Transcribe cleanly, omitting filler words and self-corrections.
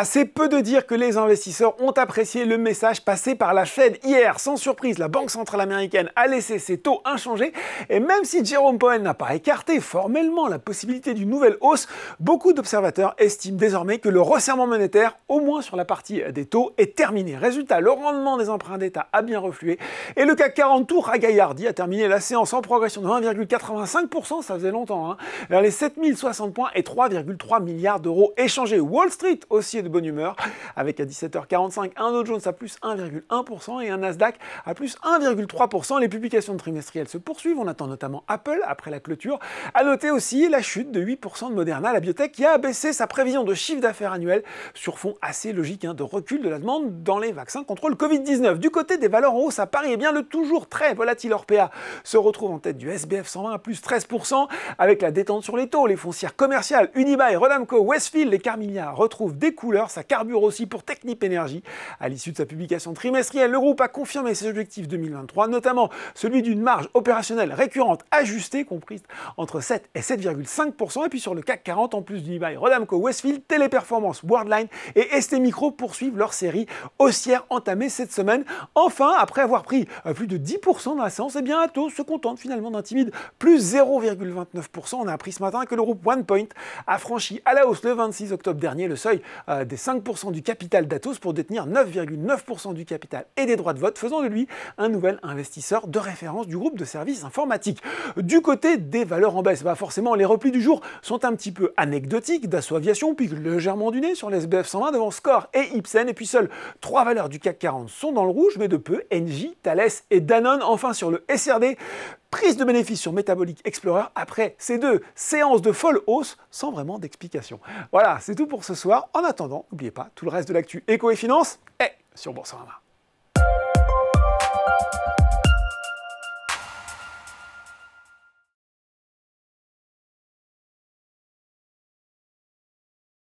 C'est peu de dire que les investisseurs ont apprécié le message passé par la Fed hier. Sans surprise, la Banque centrale américaine a laissé ses taux inchangés et même si Jérôme Powell n'a pas écarté formellement la possibilité d'une nouvelle hausse, beaucoup d'observateurs estiment désormais que le resserrement monétaire, au moins sur la partie des taux, est terminé. Résultat, le rendement des emprunts d'État a bien reflué et le CAC 40 tout ragaillardi a terminé la séance en progression de 1,85%, ça faisait longtemps, vers les 7060 points et 3,3 milliards d'euros échangés. Wall Street aussi est de bonne humeur, avec à 17h45 un Dow Jones à plus 1,1% et un Nasdaq à plus 1,3%. Les publications trimestrielles se poursuivent, on attend notamment Apple après la clôture. À noter aussi la chute de 8% de Moderna, la biotech qui a abaissé sa prévision de chiffre d'affaires annuel sur fond assez logique de recul de la demande dans les vaccins contre le Covid-19. Du côté des valeurs en hausse à Paris, le toujours très volatile Orpea se retrouve en tête du SBF 120 à plus 13%, avec la détente sur les taux. Les foncières commerciales Unibail, Rodamco, Westfield, les Carmignac retrouvent des couleurs. Ça carbure aussi pour Technip Energies. À l'issue de sa publication trimestrielle, le groupe a confirmé ses objectifs 2023, notamment celui d'une marge opérationnelle récurrente ajustée, comprise entre 7 et 7,5%. Et puis sur le CAC 40, en plus d'Unibail, Rodamco, Westfield, Téléperformance, Worldline et ST Micro poursuivent leur série haussière entamée cette semaine. Enfin, après avoir pris plus de 10% dans la séance, Atos se contente finalement d'un timide plus 0,29%. On a appris ce matin que le groupe OnePoint a franchi à la hausse le 26 octobre dernier le seuil des 5% du capital d'Atos pour détenir 9,9% du capital et des droits de vote, faisant de lui un nouvel investisseur de référence du groupe de services informatiques. Du côté des valeurs en baisse, forcément les replis du jour sont un petit peu anecdotiques. Dassault Aviation pique légèrement du nez sur l'SBF 120 devant Score et Ipsen, et puis seules 3 valeurs du CAC 40 sont dans le rouge, mais de peu, Engie, Thales et Danone. Enfin sur le SRD, prise de bénéfice sur Metabolic Explorer après ces deux séances de folle hausse sans vraiment d'explication. Voilà, c'est tout pour ce soir. En attendant, n'oubliez pas, tout le reste de l'actu éco et finance est sur Boursorama.